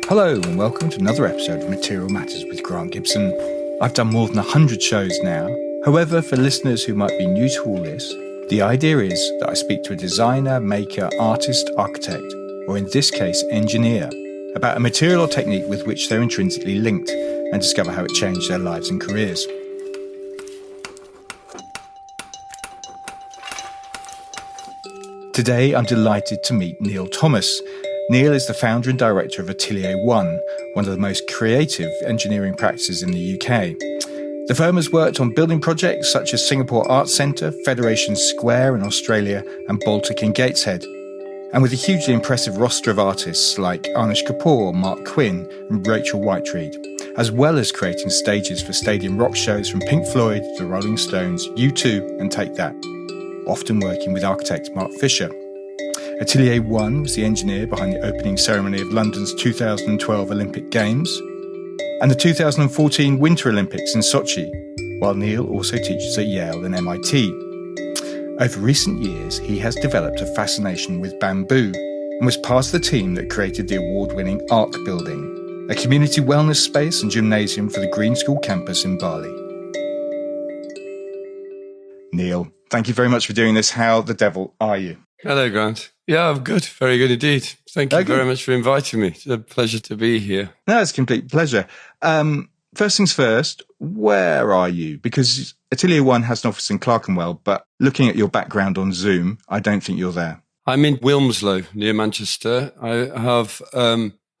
Hello and welcome to another episode of Material Matters with Grant Gibson. I've done more than 100 shows now. However, for listeners who might be new to all this, the idea is that I speak to a designer, maker, artist, architect, or in this case, engineer, about a material or technique with which they're intrinsically linked and discover how it changed their lives and careers. Today, I'm delighted to meet Neil Thomas. Neil is the founder and director of Atelier One, one of the most creative engineering practices in the UK. The firm has worked on building projects such as Singapore Arts Centre, Federation Square in Australia, and Baltic in Gateshead. And with a hugely impressive roster of artists like Anish Kapoor, Marc, Quinn, and Rachel Whiteread, as well as creating stages for stadium rock shows from Pink Floyd to Rolling Stones, U2, and Take That, often working with architect Marc Fisher. Atelier One was the engineer behind the opening ceremony of London's 2012 Olympic Games and the 2014 Winter Olympics in Sochi, while Neil also teaches at Yale and MIT. Over recent years, he has developed a fascination with bamboo and was part of the team that created the award-winning Arc building, a community wellness space and gymnasium for the Green School campus in Bali. Neil, thank you very much for doing this. How the devil are you? Hello, Grant. Yeah, I'm good. Very good indeed. Thank you very much for inviting me. It's a pleasure to be here. No, it's a complete pleasure. First things first, where are you? Because Atelier One has an office in Clerkenwell, but looking at your background on Zoom, I don't think you're there. I'm in Wilmslow, near Manchester. I have,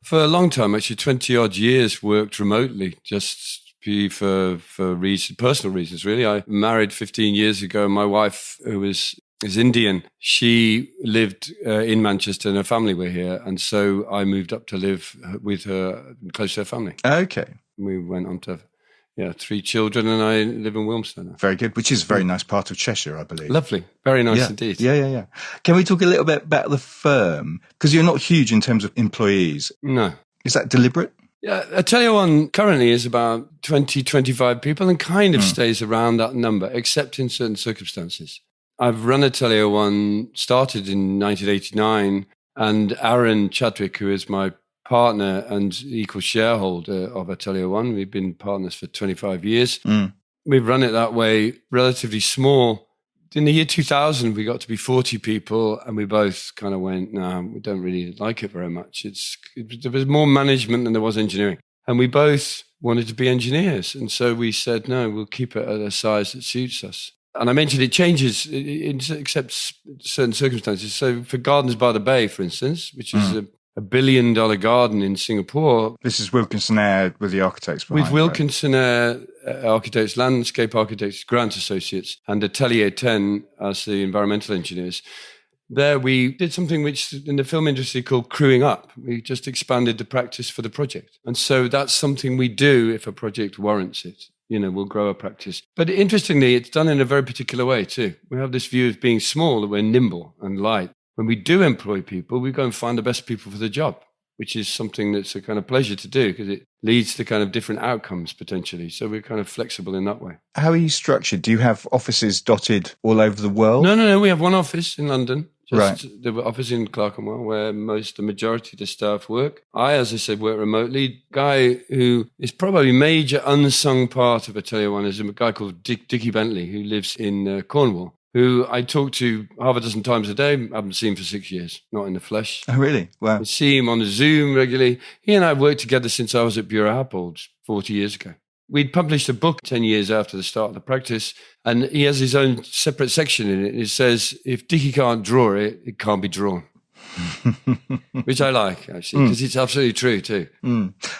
for a long time, actually 20-odd years, worked remotely, just for personal reasons, really. I married 15 years ago. My wife, who is Indian, she lived in Manchester and her family were here. And so I moved up to live with her, close to her family. Okay. We went on to, 3 children, and I live in Wilmslow now. Very good, which is a very nice part of Cheshire, I believe. Lovely. Very nice indeed. Yeah. Can we talk a little bit about the firm? Because you're not huge in terms of employees. No. Is that deliberate? Yeah, Atelier One currently is about 20, 25 people and kind of stays around that number, except in certain circumstances. I've run Atelier One, started in 1989, and Aaron Chadwick, who is my partner and equal shareholder of Atelier One, we've been partners for 25 years. We've run it that way, relatively small. In the year 2000, we got to be 40 people, and we both kind of went, no, we don't really like it very much. There was more management than there was engineering. And we both wanted to be engineers. And so we said, no, we'll keep it at a size that suits us. And I mentioned it changes except certain circumstances. So for Gardens by the Bay, for instance, which is a $1 billion garden in Singapore. This is Wilkinson Eyre with the architects behind. With Wilkinson Eyre Architects, Landscape Architects, Grant Associates, and Atelier 10 as the environmental engineers. There we did something which in the film industry called crewing up. We just expanded the practice for the project. And so that's something we do if a project warrants it. We'll grow a practice. But interestingly, it's done in a very particular way too. We have this view of being small, that we're nimble and light. When we do employ people, we go and find the best people for the job, which is something that's a kind of pleasure to do because it leads to kind of different outcomes potentially. So we're kind of flexible in that way. How are you structured? Do you have offices dotted all over the world? No. We have one office in London. Right. The office in Clerkenwell, where the majority of the staff work. I, as I said, work remotely. Guy who is probably a major unsung part of Atelier One is a guy called Dickie Bentley, who lives in Cornwall, who I talk to half a dozen times a day. I haven't seen him for 6 years, not in the flesh. Oh, really? Wow. I see him on the Zoom regularly. He and I have worked together since I was at Bureau Happold 40 years ago. We'd published a book 10 years after the start of the practice, and he has his own separate section in it. It says, if Dickie can't draw it, it can't be drawn. Which I like, actually, because it's absolutely true too.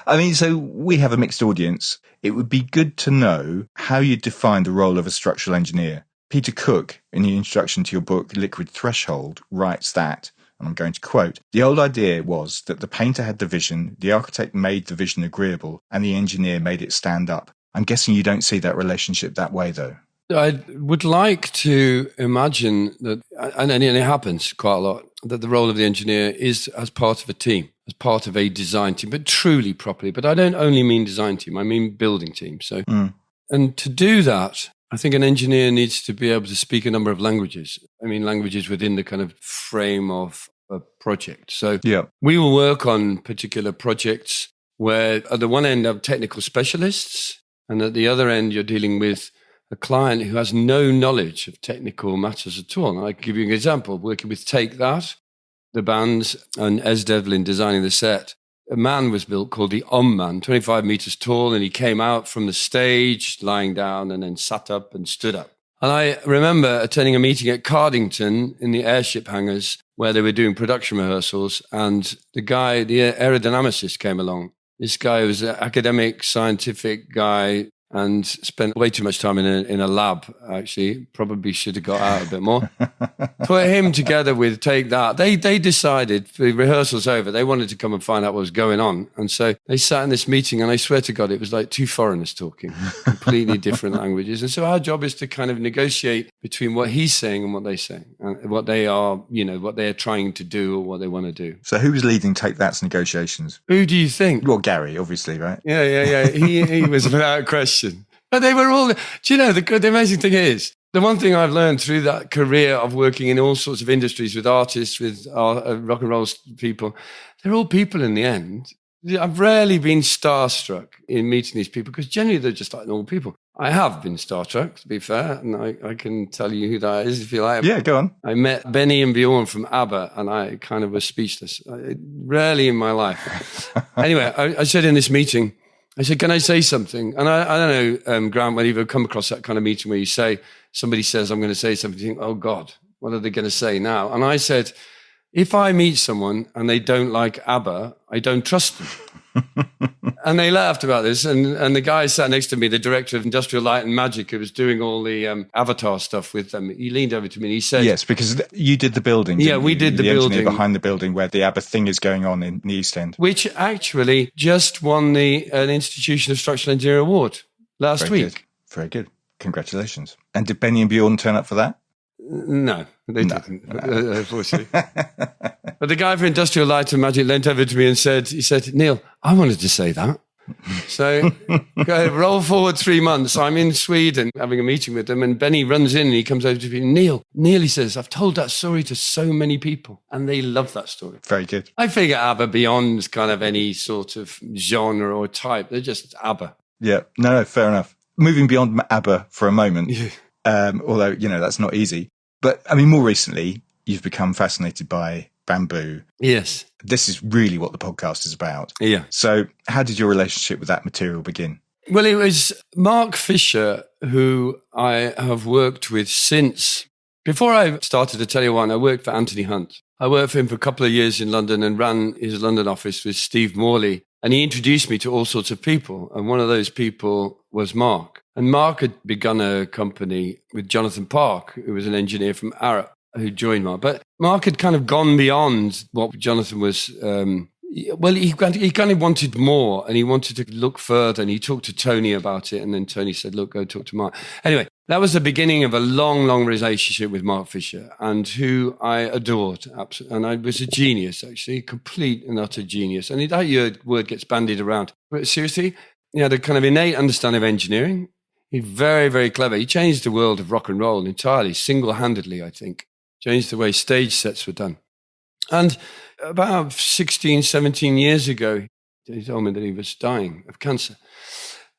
I mean, so we have a mixed audience. It would be good to know how you define the role of a structural engineer. Peter Cook, in the introduction to your book, Liquid Threshold, writes that, and I'm going to quote, "The old idea was that the painter had the vision, the architect made the vision agreeable, and the engineer made it stand up." I'm guessing you don't see that relationship that way, though. I would like to imagine that, and it happens quite a lot, that the role of the engineer is as part of a team, as part of a design team, but truly properly. But I don't only mean design team, I mean building team. So, and to do that, I think an engineer needs to be able to speak a number of languages. I mean, languages within the kind of frame of a project. So Yeah. we will work on particular projects where at the one end have technical specialists, and at the other end you're dealing with a client who has no knowledge of technical matters at all. And I can give you an example. Working with Take That, the bands, and Ez Devlin designing the set. A man was built called the Man, 25 meters tall, and he came out from the stage lying down and then sat up and stood up. And I remember attending a meeting at Cardington in the airship hangars where they were doing production rehearsals, and the aerodynamicist came along. This guy was an academic, scientific guy and spent way too much time in a lab, actually. Probably should have got out a bit more. Put him together with Take That. They decided, the rehearsal's over, they wanted to come and find out what was going on. And so they sat in this meeting, and I swear to God, it was like two foreigners talking, completely different languages. And so our job is to kind of negotiate between what he's saying and what they're saying, and what they are, what they are trying to do or what they want to do. So who was leading Take That's negotiations? Who do you think? Well, Gary, obviously, right? Yeah. He was without question. But they were all, do you know, the amazing thing is, the one thing I've learned through that career of working in all sorts of industries with artists, with rock and roll people, they're all people in the end. I've rarely been starstruck in meeting these people because generally they're just like normal people. I have been starstruck, to be fair, and I can tell you who that is if you like. Yeah, go on. I met Benny and Bjorn from ABBA, and I kind of was speechless. Rarely in my life. Anyway, I said in this meeting, I said, can I say something? And I don't know, Grant, whether you've come across that kind of meeting where somebody says, I'm going to say something, you think, oh God, what are they going to say now? And I said, if I meet someone and they don't like ABBA, I don't trust them. And they laughed about this. And the guy sat next to me, the director of Industrial Light and Magic, who was doing all the Avatar stuff with them, he leaned over to me and he said... Yes, because you did the building, Yeah, we did the building. Engineer behind the building where the ABBA thing is going on in the East End. Which actually just won an Institution of Structural Engineering Award last week. Very good. Congratulations. And did Benny and Bjorn turn up for that? No, they didn't, unfortunately. But the guy from Industrial Light and Magic leant over to me and said, Neil, I wanted to say that. So roll forward 3 months. I'm in Sweden having a meeting with them, and Benny runs in and he comes over to me. Neil, he says, I've told that story to so many people and they love that story. Very good. I figure ABBA beyond kind of any sort of genre or type. They're just ABBA. Yeah, no, fair enough. Moving beyond ABBA for a moment, although, that's not easy. But I mean, more recently, you've become fascinated by bamboo. Yes. This is really what the podcast is about. Yeah. So how did your relationship with that material begin? Well, it was Marc Fisher, who I have worked with since. Before I started Atelier One, I worked for Anthony Hunt. I worked for him for a couple of years in London and ran his London office with Steve Morley. And he introduced me to all sorts of people. And one of those people was Marc. And Marc had begun a company with Jonathan Park, who was an engineer from Arup, who joined Marc. But Marc had kind of gone beyond what Jonathan was. He kind of wanted more, and he wanted to look further. And he talked to Tony about it. And then Tony said, look, go talk to Marc. Anyway, that was the beginning of a long, long relationship with Marc Fisher, and who I adored. And I was a genius, actually, complete and utter genius. And that word gets bandied around. But seriously, he had a kind of innate understanding of engineering. He's very, very clever. He changed the world of rock and roll entirely, single-handedly, I think. Changed the way stage sets were done. And about 16, 17 years ago, he told me that he was dying of cancer.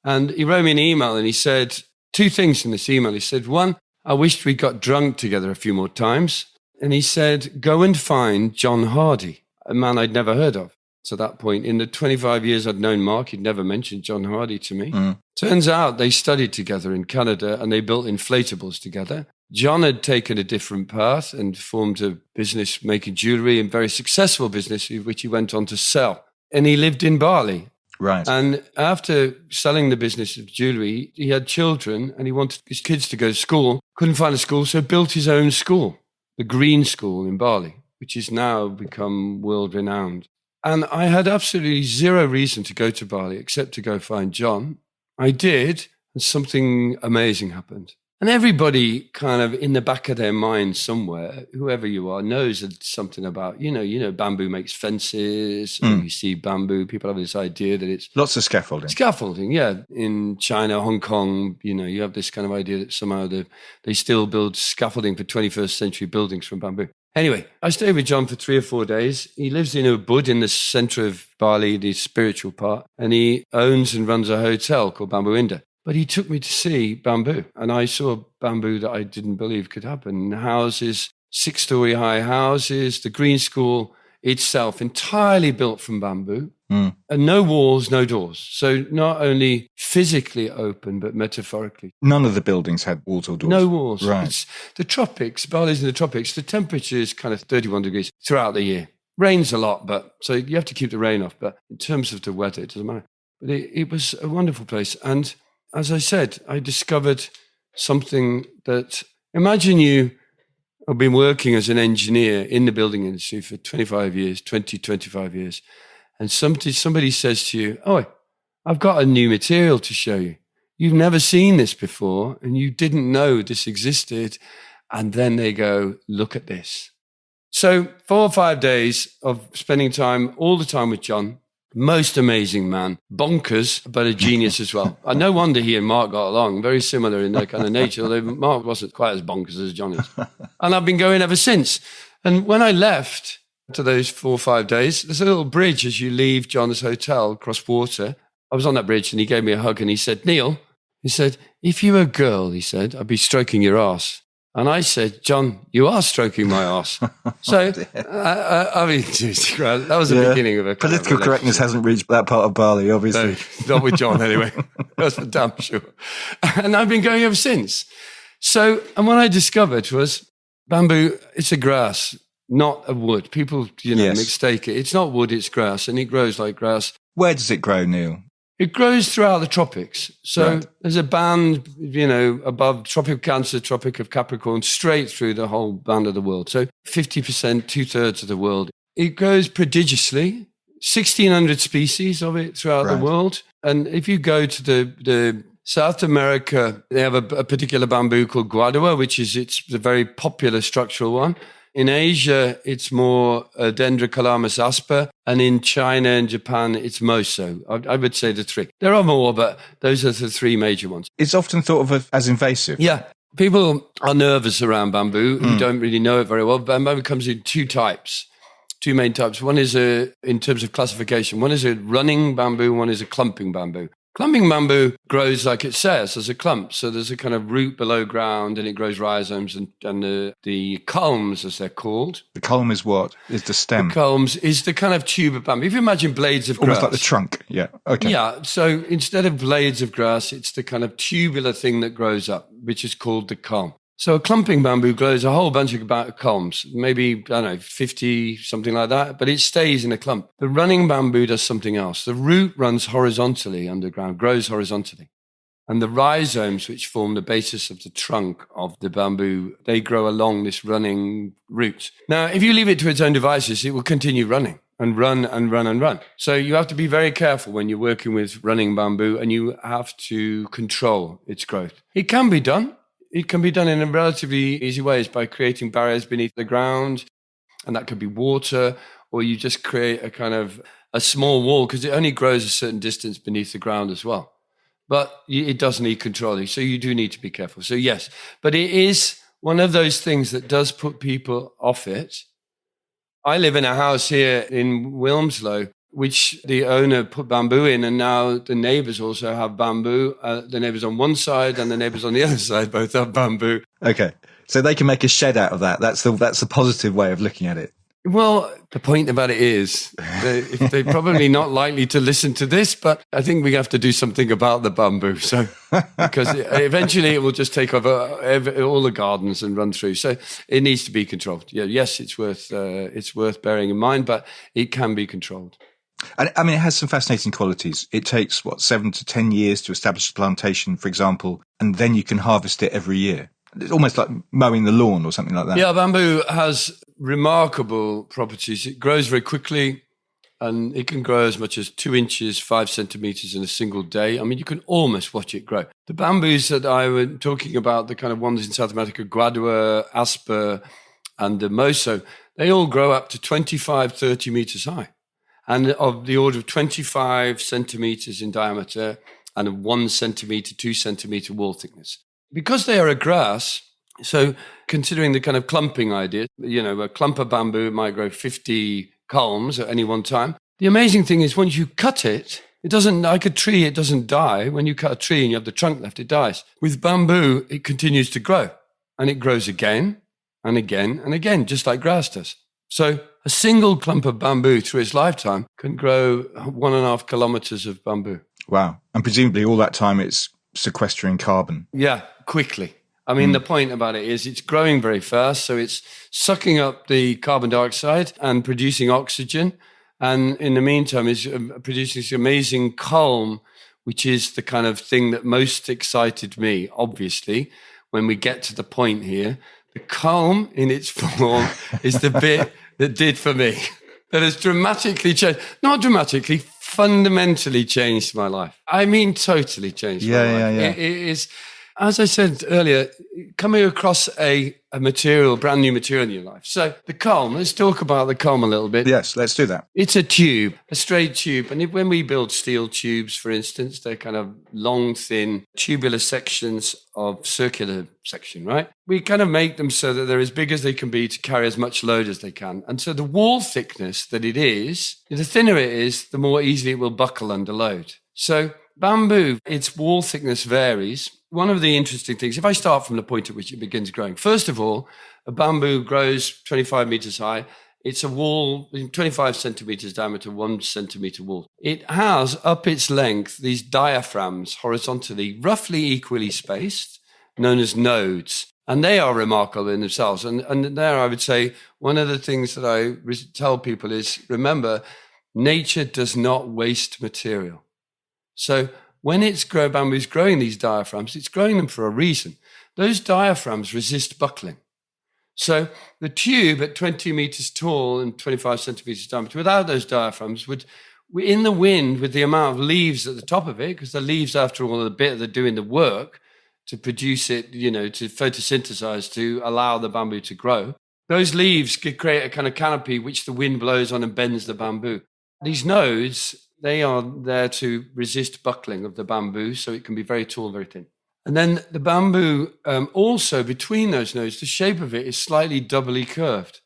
And he wrote me an email and he said two things in this email. He said, one, I wished we got drunk together a few more times. And he said, go and find John Hardy, a man I'd never heard of. To that point, in the 25 years I'd known Marc, he'd never mentioned John Hardy to me. Turns out they studied together in Canada and they built inflatables together. John had taken a different path and formed a business making jewelry, and very successful business, which he went on to sell. And he lived in Bali. Right. And after selling the business of jewelry, he had children and he wanted his kids to go to school. Couldn't find a school, so built his own school, the Green School in Bali, which has now become world renowned. And I had absolutely zero reason to go to Bali except to go find John. I did, and something amazing happened. And everybody kind of in the back of their mind somewhere, whoever you are, knows something about, bamboo makes fences. And you see bamboo, people have this idea that it's... Lots of scaffolding. Scaffolding, yeah. In China, Hong Kong, you have this kind of idea that somehow they still build scaffolding for 21st century buildings from bamboo. Anyway, I stayed with John for 3 or 4 days. He lives in Ubud in the center of Bali, the spiritual part, and he owns and runs a hotel called Bamboo India. But he took me to see bamboo, and I saw bamboo that I didn't believe could happen. Houses, 6-story high houses, the green school itself entirely built from bamboo, and no walls, no doors. So not only physically open, but metaphorically. None of the buildings had walls or doors? No walls. Right. It's the tropics, Bali's in the tropics. The temperature is kind of 31 degrees throughout the year. Rains a lot, but so you have to keep the rain off. But in terms of the weather, it doesn't matter. But it was a wonderful place. And as I said, I discovered something that, imagine you have been working as an engineer in the building industry for 25 years, 25 years. And somebody says to you, oh, I've got a new material to show you. You've never seen this before and you didn't know this existed. And then they go, look at this. So 4 or 5 days of spending time, all the time with John, most amazing man, bonkers, but a genius as well. And no wonder he and Marc got along, very similar in their kind of nature, although Marc wasn't quite as bonkers as John is. And I've been going ever since. And when I left to those 4 or 5 days, there's a little bridge as you leave John's hotel across water. I was on that bridge and he gave me a hug and he said, Neil, he said, if you were a girl, he said, I'd be stroking your ass. And I said, John, you are stroking my ass. So, I mean, that was the beginning of a political correctness hasn't reached that part of Bali, obviously. No, not with John, anyway. That's for damn sure. And I've been going ever since. So, and what I discovered was bamboo, it's a grass, not a wood. People, mistake it. It's not wood, it's grass, and it grows like grass. Where does it grow, Neil? It grows throughout the tropics. So there's a band, above Tropic of Cancer, Tropic of Capricorn, straight through the whole band of the world. So 50%, 2/3 of the world. It grows prodigiously, 1,600 species of it throughout the world. And if you go to the South America, they have a particular bamboo called guadua, it's the very popular structural one. In Asia, it's more Dendrocalamus asper, and in China and Japan, it's moso. I would say the 3. There are more, but those are the 3 major ones. It's often thought of as invasive. Yeah. People are nervous around bamboo who don't really know it very well. Bamboo comes in 2 types, 2 main types. One is in terms of classification, one is a running bamboo, one is a clumping bamboo. Clumping bamboo grows like it says, as a clump. So there's a kind of root below ground and it grows rhizomes and the culms, as they're called. The culm is what? Is the stem? The culms is the kind of tube of bamboo. If you imagine blades of grass. Almost like the trunk, yeah. Okay. Yeah, so instead of blades of grass, it's the kind of tubular thing that grows up, which is called the culm. So a clumping bamboo grows a whole bunch of culms, maybe, 50, something like that, but it stays in a clump. The running bamboo does something else. The root runs horizontally underground, grows horizontally. And the rhizomes, which form the basis of the trunk of the bamboo, they grow along this running root. Now, if you leave it to its own devices, it will continue running and run and run and run. So you have to be very careful when you're working with running bamboo and you have to control its growth. It can be done. It can be done in a relatively easy ways by creating barriers beneath the ground, and that could be water, or you just create a kind of a small wall because it only grows a certain distance beneath the ground as well. But it does need controlling, so you do need to be careful. So yes, but it is one of those things that does put people off it. I live in a house here in Wilmslow, which the owner put bamboo in, and now the neighbours also have bamboo. The neighbours on one side and the neighbours on the other side both have bamboo. Okay, so they can make a shed out of that. That's the positive way of looking at it. Well, the point about it is they're probably not likely to listen to this, but I think we have to do something about the bamboo. So because eventually it will just take over all the gardens and run through. So it needs to be controlled. Yeah, yes, it's worth bearing in mind, but it can be controlled. And I mean, it has some fascinating qualities. It takes, 7 to 10 years to establish a plantation, for example, and then you can harvest it every year. It's almost like mowing the lawn or something like that. Yeah, bamboo has remarkable properties. It grows very quickly and it can grow as much as 2 inches, 5 centimeters in a single day. I mean, you can almost watch it grow. The bamboos that I was talking about, the kind of ones in South America, guadua, asper, and the moso, they all grow up to 25, 30 meters high, and of the order of 25 centimeters in diameter and a 1 centimeter, 2 centimeter wall thickness. Because they are a grass, So considering the kind of clumping idea, a clump of bamboo might grow 50 culms at any one time. The amazing thing is once you cut it, it doesn't, like a tree, it doesn't die. When you cut a tree and you have the trunk left, it dies. With bamboo, it continues to grow, and it grows again and again and again, just like grass does. So a single clump of bamboo through its lifetime can grow 1.5 kilometers of bamboo. Wow. And presumably all that time it's sequestering carbon. Yeah, quickly. I mean, the point about it is it's growing very fast. So it's sucking up the carbon dioxide and producing oxygen. And in the meantime, is producing this amazing culm, which is the kind of thing that most excited me, obviously, when we get to the point here. The culm in its form is the bit that did for me, that has dramatically changed, not dramatically, fundamentally changed my life. I mean, totally changed my life. Yeah. It is, as I said earlier, coming across a material, brand new material in your life. So the culm, let's talk about the culm a little bit. Yes, let's do that. It's a tube, a straight tube. And when we build steel tubes, for instance, they're kind of long, thin, tubular sections of circular section, right? We kind of make them so that they're as big as they can be to carry as much load as they can. And so the wall thickness that it is, the thinner it is, the more easily it will buckle under load. So bamboo, its wall thickness varies. One of the interesting things, if I start from the point at which it begins growing, first of all, a bamboo grows 25 meters high. It's a wall, 25 centimeters diameter, 1 centimeter wall. It has up its length these diaphragms horizontally, roughly equally spaced, known as nodes. And they are remarkable in themselves. And there I would say one of the things that I tell people is, remember, nature does not waste material. So when bamboo is growing these diaphragms, it's growing them for a reason. Those diaphragms resist buckling. So the tube at 20 meters tall and 25 centimeters diameter, without those diaphragms, would, in the wind, with the amount of leaves at the top of it, because the leaves, after all, are the bit that are doing the work to produce it, to photosynthesize, to allow the bamboo to grow. Those leaves could create a kind of canopy which the wind blows on and bends the bamboo. These nodes, they are there to resist buckling of the bamboo, so it can be very tall, very thin. And then the bamboo, also between those nodes, the shape of it is slightly doubly curved,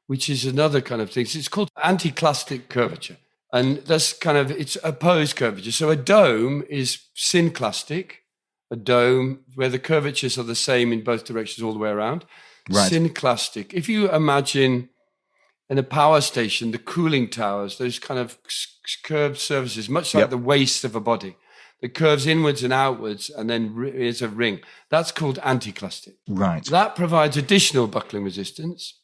which is another kind of thing. So it's called anticlastic curvature. And that's it's opposed curvature. So a dome is synclastic, a dome where the curvatures are the same in both directions all the way around. Right. Synclastic. If you imagine in a power station, the cooling towers, those kind of curved surfaces, much like the waist of a body, that curves inwards and outwards and then is a ring. That's called anticlastic. Right. That provides additional buckling resistance.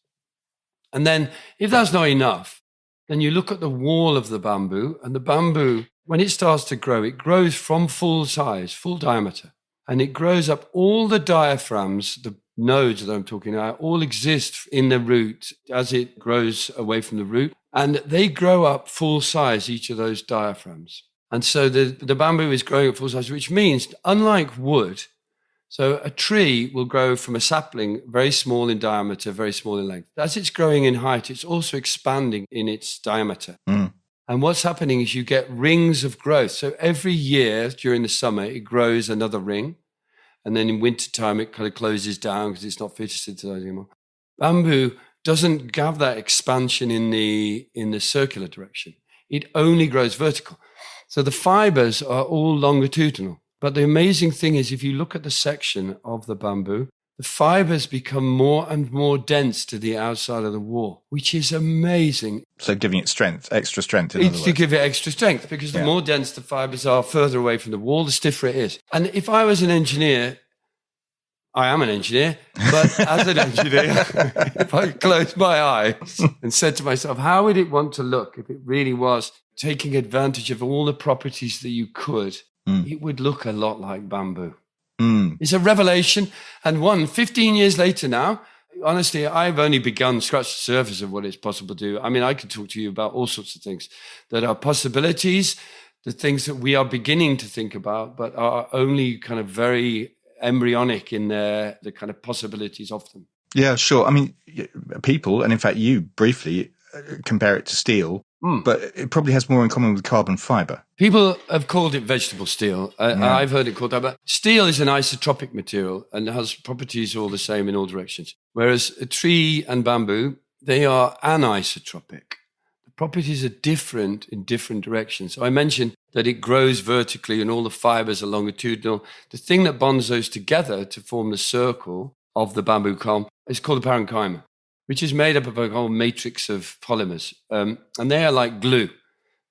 And then if that's not enough, then you look at the wall of the bamboo, and the bamboo, when it starts to grow, it grows from full size, full diameter, and it grows up all the diaphragms, the nodes that I'm talking about, all exist in the root as it grows away from the root, and they grow up full size, each of those diaphragms. And so the bamboo is growing at full size, which means, unlike wood, so a tree will grow from a sapling, very small in diameter, very small in length. As it's growing in height, it's also expanding in its diameter. Mm. And what's happening is you get rings of growth. So every year during the summer, it grows another ring. And then in wintertime, it kind of closes down because it's not photosynthesizing anymore. Bamboo doesn't have that expansion in the circular direction. It only grows vertical. So the fibers are all longitudinal. But the amazing thing is, if you look at the section of the bamboo, the fibers become more and more dense to the outside of the wall, which is amazing. So giving it strength, extra strength. It's to give it extra strength, because the more dense the fibers are further away from the wall, the stiffer it is. And if I was an engineer, I am an engineer, but as an engineer, if I closed my eyes and said to myself, how would it want to look if it really was taking advantage of all the properties that you could? It would look a lot like bamboo. It's a revelation. And 15 years later now, honestly, I've only begun to scratch the surface of what it's possible to do. I mean, I could talk to you about all sorts of things that are possibilities, the things that we are beginning to think about, but are only kind of very embryonic in the kind of possibilities of them. Yeah, sure. I mean, people, and in fact you briefly, compare it to steel. but it probably has more in common with carbon fibre. People have called it vegetable steel. I've heard it called that. But steel is an isotropic material and has properties all the same in all directions. Whereas a tree and bamboo, they are anisotropic. The properties are different in different directions. So I mentioned that it grows vertically and all the fibres are longitudinal. The thing that bonds those together to form the circle of the bamboo column is called the parenchyma, which is made up of a whole matrix of polymers. And they are like glue.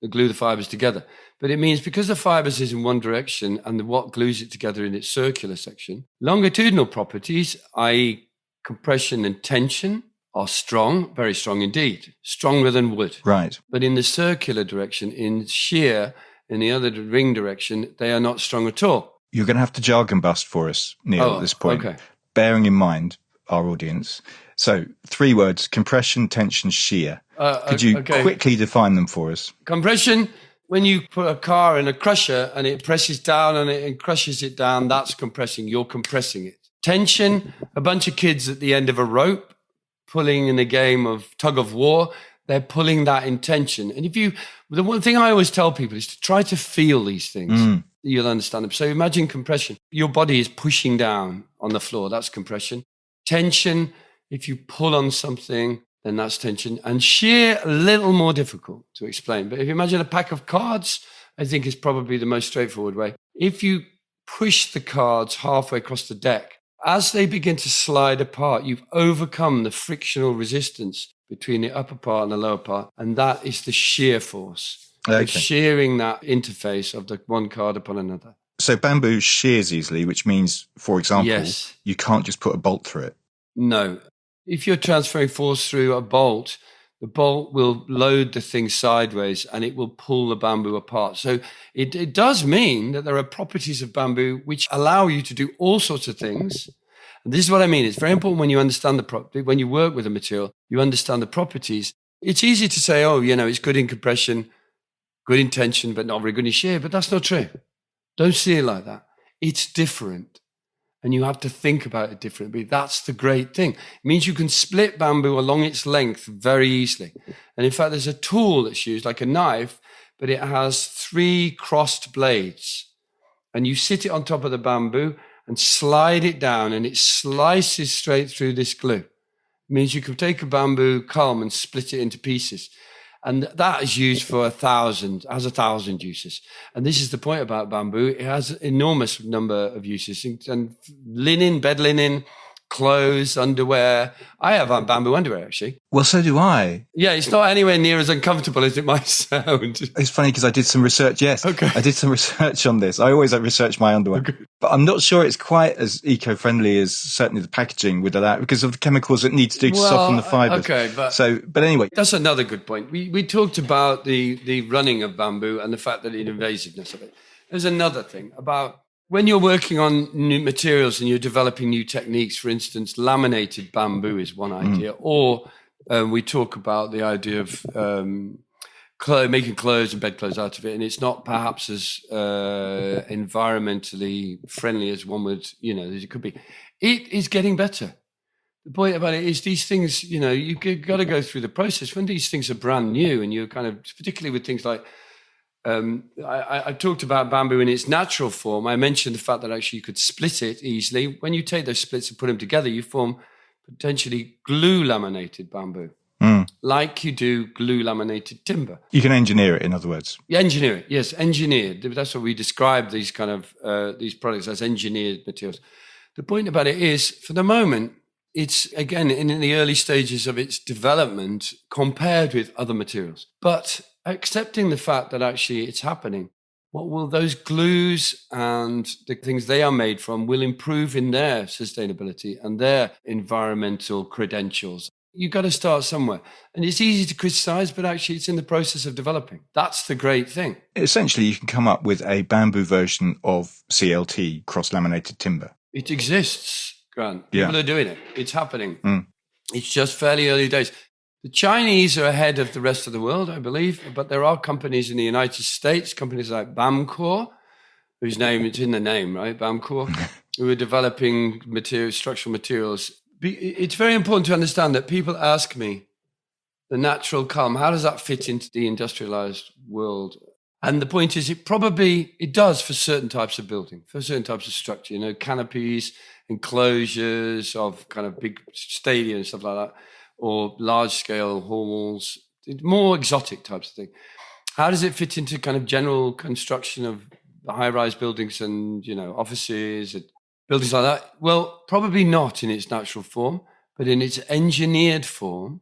They glue the fibers together. But it means because the fibers is in one direction and what glues it together in its circular section, longitudinal properties, i.e. compression and tension, are strong, very strong indeed, stronger than wood. Right. But in the circular direction, in shear, in the other ring direction, they are not strong at all. You're going to have to jargon bust for us, Neil, at this point. Okay. Bearing in mind our audience. So 3 words, compression, tension, shear. Could you quickly define them for us? Compression, when you put a car in a crusher and it presses down and it crushes it down, that's compressing. You're compressing it. Tension, a bunch of kids at the end of a rope pulling in a game of tug of war, they're pulling that in tension. And the one thing I always tell people is to try to feel these things. You'll understand them. So imagine compression. Your body is pushing down on the floor. That's compression. Tension, if you pull on something, then that's tension. And shear, a little more difficult to explain. But if you imagine a pack of cards, I think is probably the most straightforward way. If you push the cards halfway across the deck, as they begin to slide apart, you've overcome the frictional resistance between the upper part and the lower part. And that is the shear force. Okay. It's shearing that interface of the one card upon another. So bamboo shears easily, which means, for example, you can't just put a bolt through it. No. If you're transferring force through a bolt, the bolt will load the thing sideways and it will pull the bamboo apart. So it does mean that there are properties of bamboo which allow you to do all sorts of things. And this is what I mean. It's very important when you understand when you work with a material, you understand the properties. It's easy to say, it's good in compression, good in tension, but not very good in shear. But that's not true. Don't see it like that. It's different. And you have to think about it differently. That's the great thing. It means you can split bamboo along its length very easily. And in fact, there's a tool that's used like a knife, but it has 3 crossed blades. And you sit it on top of the bamboo and slide it down and it slices straight through this glue. It means you can take a bamboo culm and split it into pieces. And that is used for 1,000 uses. And this is the point about bamboo. It has an enormous number of uses. And linen, bed linen, clothes, underwear. I have bamboo underwear, actually. Well, so do I. Yeah, it's not anywhere near as uncomfortable as it might sound. It's funny because I did some research. Yes, okay. I did some research on this. I always research my underwear. Okay. But I'm not sure it's quite as eco-friendly as certainly the packaging with that because of the chemicals it needs to do to soften the fibres. Okay, but anyway. That's another good point. We talked about the running of bamboo and the fact that the invasiveness of it. There's another thing about when you're working on new materials and you're developing new techniques. For instance, laminated bamboo is one idea. Or we talk about the idea of making clothes and bedclothes out of it, and it's not perhaps as environmentally friendly as one would, as it could be. It is getting better. The point about it is these things, you've got to go through the process. When these things are brand new and you're kind of, particularly with things like, I talked about bamboo in its natural form. I mentioned the fact that actually you could split it easily. When you take those splits and put them together, you form potentially glue laminated bamboo. Like you do glue laminated timber. You can engineer it, in other words. Engineer it, yes, engineered. That's what we describe these kind of these products as, engineered materials. The point about it is, for the moment, it's, again, in the early stages of its development compared with other materials. But accepting the fact that actually it's happening, what will those glues and the things they are made from will improve in their sustainability and their environmental credentials. You've got to start somewhere. And it's easy to criticize, but actually it's in the process of developing. That's the great thing. Essentially, you can come up with a bamboo version of CLT, cross-laminated timber. It exists, Grant. People are doing it. It's happening. It's just fairly early days. The Chinese are ahead of the rest of the world, I believe, but there are companies in the United States, companies like Bamcor, whose name, it's in the name, right? Bamcor, who are developing structural materials. It's very important to understand that people ask me, the natural calm, how does that fit into the industrialized world? And the point is, it does for certain types of building, for certain types of structure, canopies, enclosures of kind of big stadiums, stuff like that, or large scale halls, more exotic types of thing. How does it fit into kind of general construction of high-rise buildings and, offices and buildings like that? Well, probably not in its natural form, but in its engineered form,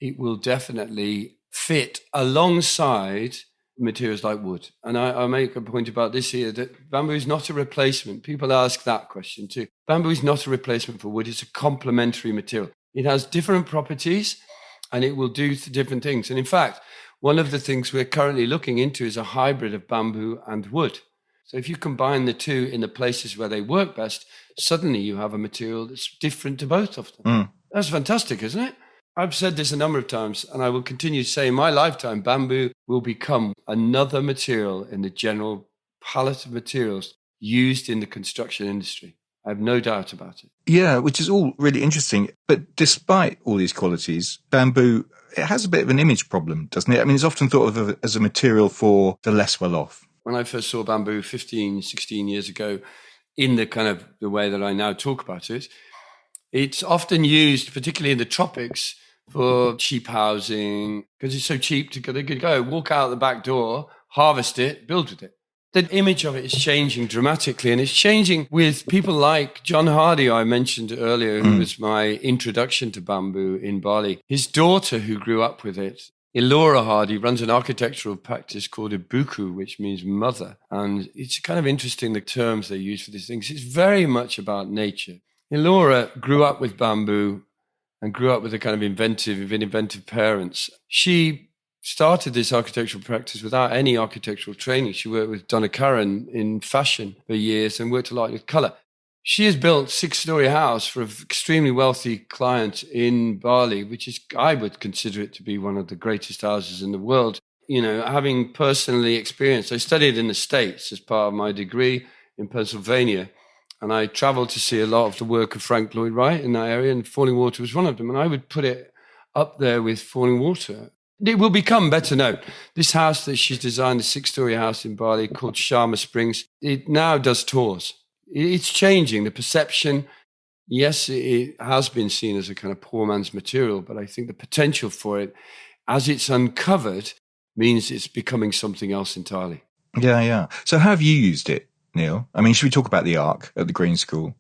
it will definitely fit alongside materials like wood. And I make a point about this here, that bamboo is not a replacement. People ask that question too. Bamboo is not a replacement for wood. It's a complementary material. It has different properties and it will do different things. And in fact, one of the things we're currently looking into is a hybrid of bamboo and wood. So if you combine the two in the places where they work best, suddenly you have a material that's different to both of them. That's fantastic, isn't it? I've said this a number of times, and I will continue to say in my lifetime, bamboo will become another material in the general palette of materials used in the construction industry. I have no doubt about it. Yeah, which is all really interesting. But despite all these qualities, bamboo, it has a bit of an image problem, doesn't it? I mean, it's often thought of as a material for the less well-off. When I first saw bamboo 15, 16 years ago, in the kind of the way that I now talk about it, it's often used, particularly in the tropics, for cheap housing, because it's so cheap to go, walk out the back door, harvest it, build with it. The image of it is changing dramatically, and it's changing with people like John Hardy, I mentioned earlier, who was my introduction to bamboo in Bali. His daughter, who grew up with it, Elora Hardy, runs an architectural practice called Ibuku, which means mother. And it's kind of interesting, the terms they use for these things. It's very much about nature. Elora grew up with bamboo and grew up with a kind of inventive parents. She started this architectural practice without any architectural training. She worked with Donna Karan in fashion for years and worked a lot with color. She has built a 6-story house for an extremely wealthy client in Bali, which is, I would consider it to be one of the greatest houses in the world. Having personally experienced, I studied in the States as part of my degree in Pennsylvania. And I traveled to see a lot of the work of Frank Lloyd Wright in that area, and Falling Water was one of them. And I would put it up there with Falling Water. It will become better known. This house that she's designed, a 6-story house in Bali called Sharma Springs, it now does tours. It's changing the perception. Yes, it has been seen as a kind of poor man's material, but I think the potential for it, as it's uncovered, means it's becoming something else entirely. Yeah. So how have you used it, Neil? I mean, should we talk about the Arc at the Green School,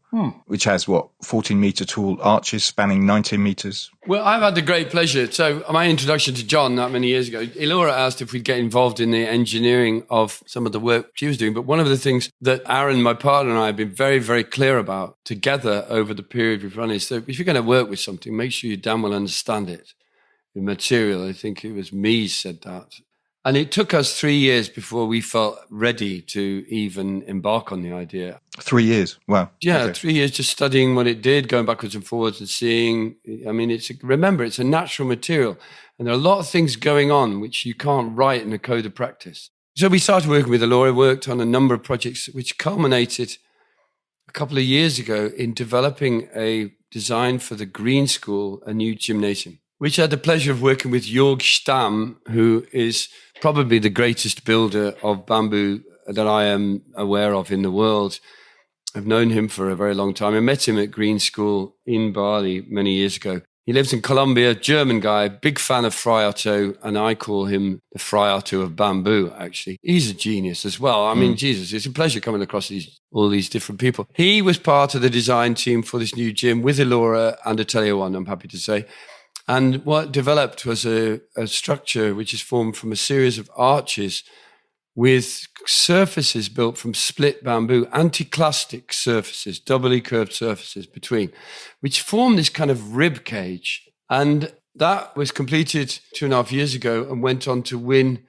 which has, 14-metre tall arches spanning 19 metres? Well, I've had the great pleasure. So my introduction to John that many years ago, Elora asked if we'd get involved in the engineering of some of the work she was doing. But one of the things that Aaron, my partner, and I have been very, very clear about together over the period we've run is that if you're going to work with something, make sure you damn well understand it. The material, I think it was Mies said that. And it took us 3 years before we felt ready to even embark on the idea. 3 years? Wow. Yeah, okay. 3 years just studying what it did, going backwards and forwards and seeing. I mean, remember, it's a natural material. And there are a lot of things going on which you can't write in a code of practice. So we started working with Elora, worked on a number of projects which culminated a couple of years ago in developing a design for the Green School, a new gymnasium, which I had the pleasure of working with Jörg Stamm, who is probably the greatest builder of bamboo that I am aware of in the world. I've known him for a very long time. I met him at Green School in Bali many years ago. He lives in Colombia, German guy, big fan of Fry Otto, and I call him the Fry Otto of bamboo, actually. He's a genius as well. I mean, Jesus, it's a pleasure coming across all these different people. He was part of the design team for this new gym with Elora and Atelier One, I'm happy to say. And what developed was a structure which is formed from a series of arches with surfaces built from split bamboo, anticlastic surfaces, doubly curved surfaces between, which form this kind of rib cage. And that was completed 2.5 years ago and went on to win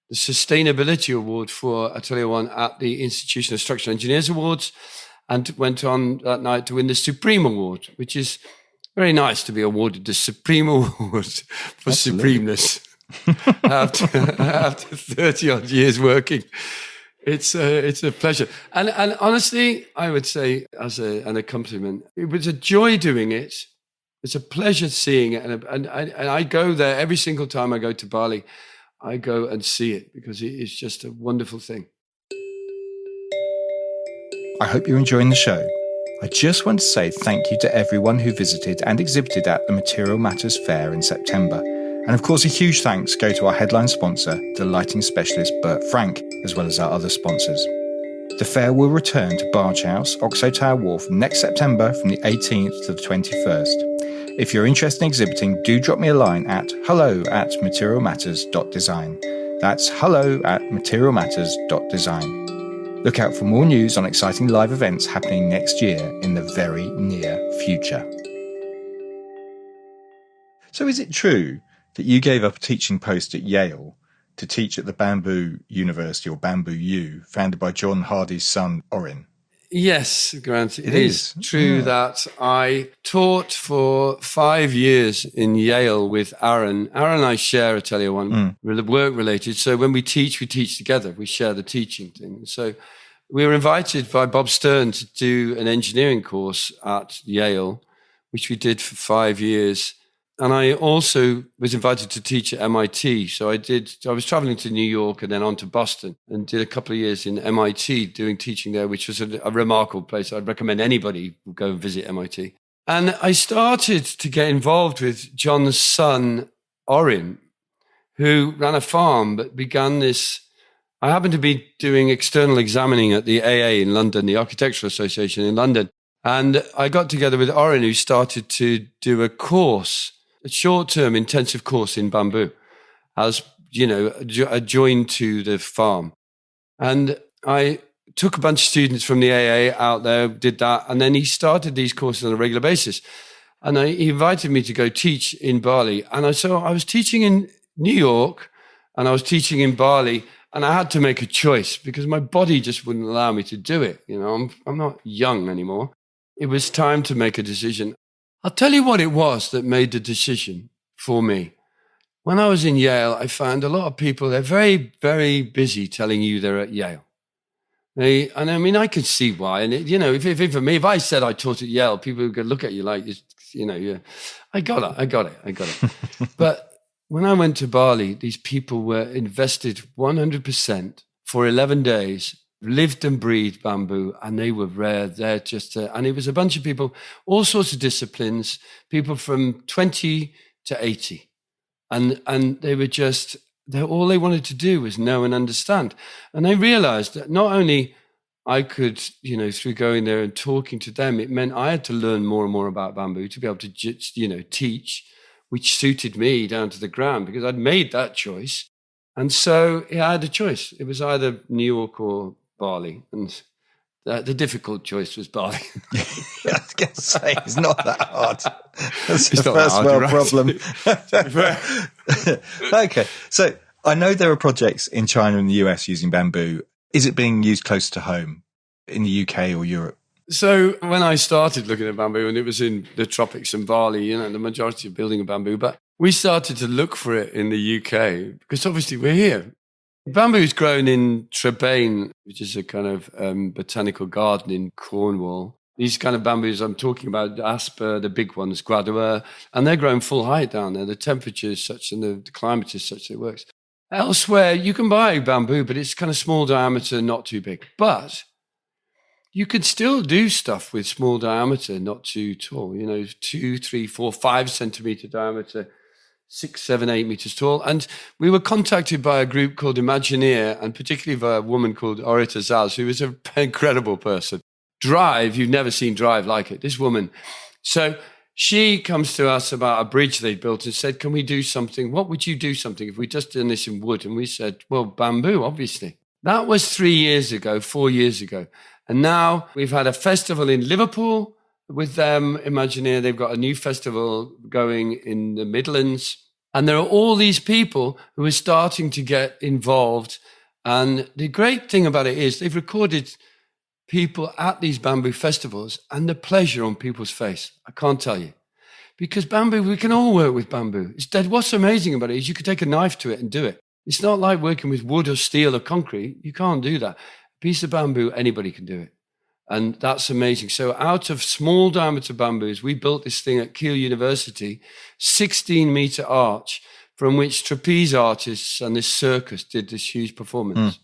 the Sustainability Award for Atelier One at the Institution of Structural Engineers Awards, and went on that night to win the Supreme Award, which is very nice to be awarded the Supreme Award for supremeness after 30-odd years working. It's a pleasure. And honestly, I would say as an accompaniment, it was a joy doing it. It's a pleasure seeing it. And I go there every single time I go to Bali. I go and see it because it is just a wonderful thing. I hope you're enjoying the show. I just want to say thank you to everyone who visited and exhibited at the Material Matters Fair in September. And of course, a huge thanks go to our headline sponsor, the lighting specialist Bert Frank, as well as our other sponsors. The fair will return to Barge House, Oxo Tower Wharf next September from the 18th to the 21st. If you're interested in exhibiting, do drop me a line at hello@materialmatters.design. That's hello@materialmatters.design. Look out for more news on exciting live events happening next year in the very near future. So is it true that you gave up a teaching post at Yale to teach at the Bamboo University, or Bamboo U, founded by John Hardy's son, Orrin? Yes, Grant, it is true that I taught for 5 years in Yale with Aaron. Aaron and I share Atelier One, work related. So when we teach together. We share the teaching thing. So we were invited by Bob Stern to do an engineering course at Yale, which we did for 5 years. And I also was invited to teach at MIT. So I was traveling to New York and then on to Boston and did a couple of years in MIT doing teaching there, which was a remarkable place. I'd recommend anybody go and visit MIT. And I started to get involved with John's son, Orrin, who ran a farm, but began this. I happened to be doing external examining at the AA in London, the Architectural Association in London. And I got together with Orrin, who started to do a course, a short-term intensive course in bamboo, as, adjoined to the farm. And I took a bunch of students from the AA out there, did that, and then he started these courses on a regular basis. And he invited me to go teach in Bali. And I was teaching in New York, and I was teaching in Bali, and I had to make a choice because my body just wouldn't allow me to do it. I'm not young anymore. It was time to make a decision. I'll tell you what it was that made the decision for me. When I was in Yale, I found a lot of people, they're very, very busy telling you they're at Yale. I can see why. And, for me, if I said I taught at Yale, people would look at you like, I got it. But when I went to Bali, these people were invested 100% for 11 days, lived and breathed bamboo, and they were rare. And it was a bunch of people, all sorts of disciplines, people from 20 to 80. And they were all they wanted to do was know and understand. And I realized that not only I could, through going there and talking to them, it meant I had to learn more and more about bamboo to be able to, teach, which suited me down to the ground because I'd made that choice. And so I had a choice. It was either New York or Bali, and the difficult choice was Bali. I was going to say, it's not that hard. That's a first world problem. Okay, so I know there are projects in China and the US using bamboo. Is it being used close to home in the UK or Europe? So when I started looking at bamboo, and it was in the tropics and Bali, the majority of building of bamboo, but we started to look for it in the UK because obviously we're here. Bamboo is grown in Trebain, which is a kind of botanical garden in Cornwall. These kind of bamboos I'm talking about, Asper, the big ones, Gradua, and they're grown full height down there. The temperature is such and the climate is such that it works. Elsewhere, you can buy bamboo, but it's kind of small diameter, not too big. But you could still do stuff with small diameter, not too tall, 2, 3, 4, 5 centimeter diameter, 6, 7, 8 meters tall. And we were contacted by a group called Imagineer, and particularly by a woman called Orita Zaz, who is an incredible person. Drive, you've never seen Drive like it, this woman. So she comes to us about a bridge they built and said, can we do something? What would you do something if we just done this in wood? And we said, well, bamboo, obviously. That was 4 years ago. And now we've had a festival in Liverpool with them, Imagineer. They've got a new festival going in the Midlands. And there are all these people who are starting to get involved. And the great thing about it is they've recorded people at these bamboo festivals and the pleasure on people's face. I can't tell you. Because bamboo, we can all work with bamboo. What's amazing about it is you could take a knife to it and do it. It's not like working with wood or steel or concrete. You can't do that. A piece of bamboo, anybody can do it. And that's amazing. So out of small diameter bamboos, we built this thing at Keele University, 16-meter arch, from which trapeze artists and this circus did this huge performance.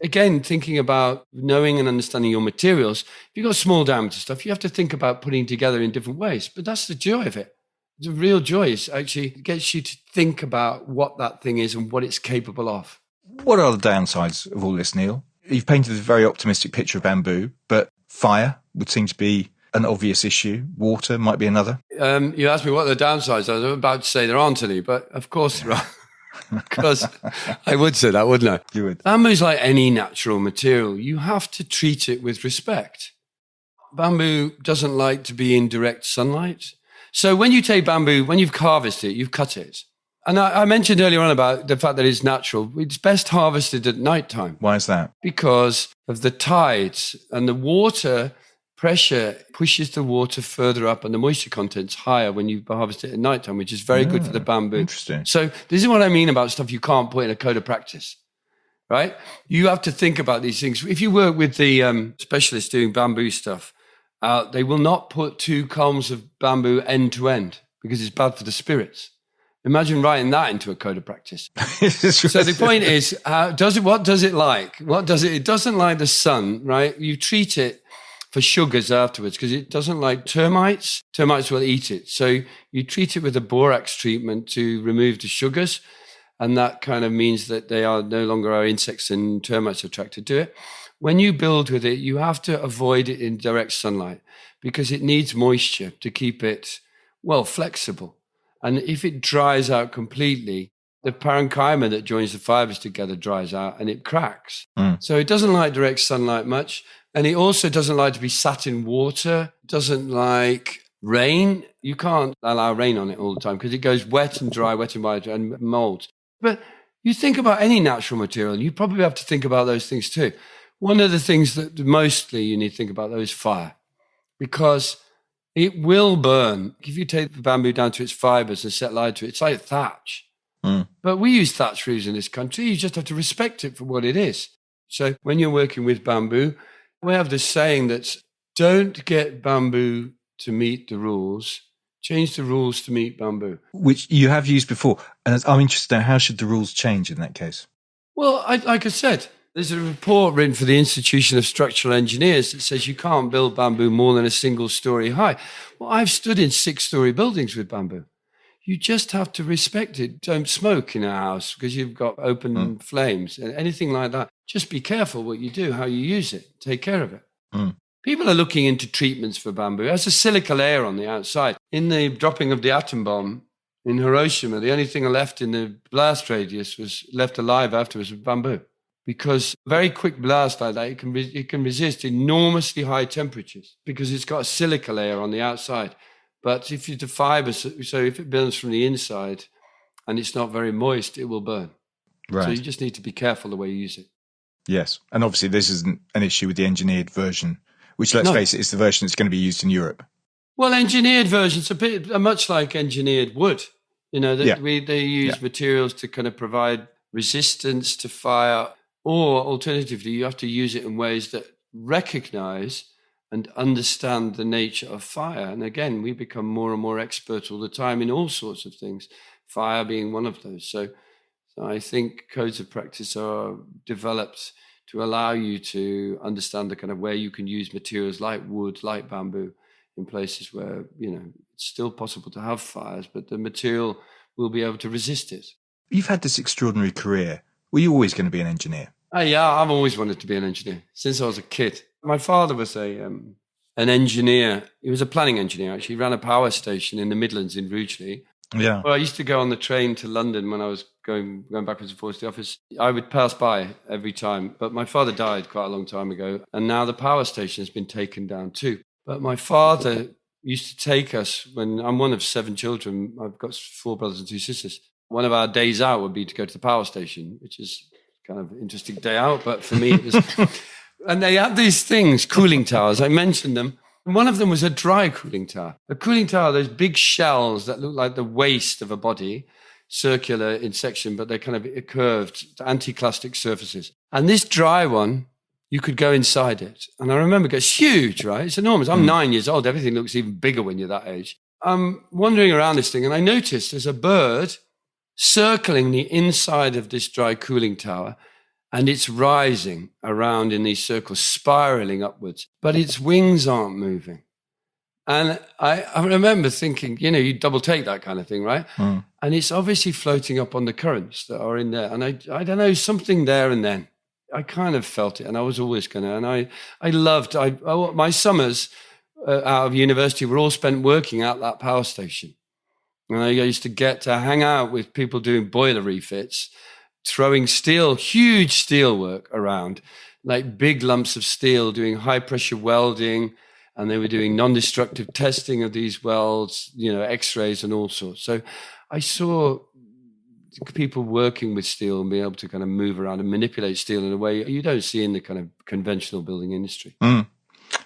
Again, thinking about knowing and understanding your materials, if you've got small diameter stuff, you have to think about putting together in different ways. But that's the joy of it. The real joy is actually it gets you to think about what that thing is and what it's capable of. What are the downsides of all this, Neil? You've painted a very optimistic picture of bamboo, but fire would seem to be an obvious issue. Water might be another. You asked me what the downsides are. I was about to say there aren't any, but of course there are. Because I would say that, wouldn't I? You would. Bamboo's like any natural material. You have to treat it with respect. Bamboo doesn't like to be in direct sunlight. So when you take bamboo, when you've harvested it, you've cut it. And I mentioned earlier on about the fact that it's natural. It's best harvested at nighttime. Why is that? Because of the tides and the water pressure pushes the water further up and the moisture content's higher when you harvest it at nighttime, which is very good for the bamboo. Interesting. So this is what I mean about stuff you can't put in a code of practice, right? You have to think about these things. If you work with the specialists doing bamboo stuff, they will not put 2 columns of bamboo end to end because it's bad for the spirits. Imagine writing that into a code of practice. So the point is, what does it like? It doesn't like the sun, right? You treat it for sugars afterwards because it doesn't like termites. Termites will eat it. So you treat it with a borax treatment to remove the sugars. And that kind of means that they are no longer are insects and termites attracted to it. When you build with it, you have to avoid it in direct sunlight because it needs moisture to keep it, flexible. And if it dries out completely, the parenchyma that joins the fibers together dries out and it cracks. So it doesn't like direct sunlight much. And it also doesn't like to be sat in water, doesn't like rain. You can't allow rain on it all the time because it goes wet and dry and molds. But you think about any natural material, and you probably have to think about those things too. One of the things that mostly you need to think about, though, is fire, because it will burn. If you take the bamboo down to its fibers and set light to it, it's like thatch. But we use thatch roofs in this country. You just have to respect it for what it is. So when you're working with bamboo, we have this saying that don't get bamboo to meet the rules, change the rules to meet bamboo. Which you have used before. And I'm interested in how should the rules change in that case? Well, like I said, there's a report written for the Institution of Structural Engineers that says you can't build bamboo more than a single story high. Well, I've stood in 6-story buildings with bamboo. You just have to respect it. Don't smoke in a house because you've got open flames and anything like that. Just be careful what you do, how you use it. Take care of it. People are looking into treatments for bamboo. It has a silica layer on the outside. In the dropping of the atom bomb in Hiroshima, the only thing left in the blast radius was left alive afterwards was bamboo. Because a very quick blast like that, it can resist enormously high temperatures because it's got a silica layer on the outside. But if the fibers, so if it burns from the inside and it's not very moist, it will burn. Right. So you just need to be careful the way you use it. Yes. And obviously this isn't an issue with the engineered version, which, let's face it, is the version that's going to be used in Europe. Well, engineered versions are much like engineered wood. You know, they use materials to kind of provide resistance to fire, or alternatively, you have to use it in ways that recognize and understand the nature of fire. And again, we become more and more expert all the time in all sorts of things, fire being one of those. So I think codes of practice are developed to allow you to understand the kind of where you can use materials like wood, like bamboo, in places where, it's still possible to have fires, but the material will be able to resist it. You've had this extraordinary career. Were you always going to be an engineer? Yeah, I've always wanted to be an engineer since I was a kid. My father was an engineer. He was a planning engineer, actually. He ran a power station in the Midlands in Rugeley. Yeah. Well, I used to go on the train to London when I was going backwards and forwards to the office. I would pass by every time, but my father died quite a long time ago, and now the power station has been taken down too. But my father used to take us, when I'm one of 7 children, I've got 4 brothers and 2 sisters. One of our days out would be to go to the power station, which is kind of an interesting day out, but for me it was... And they had these things, cooling towers, I mentioned them. And one of them was a dry cooling tower. A cooling tower, those big shells that look like the waist of a body, circular in section, but they're kind of curved, anti-clastic surfaces. And this dry one you could go inside it. And I remember it's huge, right? It's enormous. I'm 9 years old. Everything looks even bigger when you're that age. I'm wandering around this thing and I noticed there's a bird circling the inside of this dry cooling tower, and it's rising around in these circles, spiraling upwards, but its wings aren't moving. And I remember thinking, you double take that kind of thing, right? Mm. And it's obviously floating up on the currents that are in there. And I don't know, something there and then. I kind of felt it, and I was always going to. And I loved, my summers out of university were all spent working at that power station. And I used to get to hang out with people doing boiler refits, throwing huge steel work around, like big lumps of steel, doing high pressure welding. And they were doing non-destructive testing of these welds, X-rays and all sorts. So I saw people working with steel and being able to kind of move around and manipulate steel in a way you don't see in the kind of conventional building industry. Mm.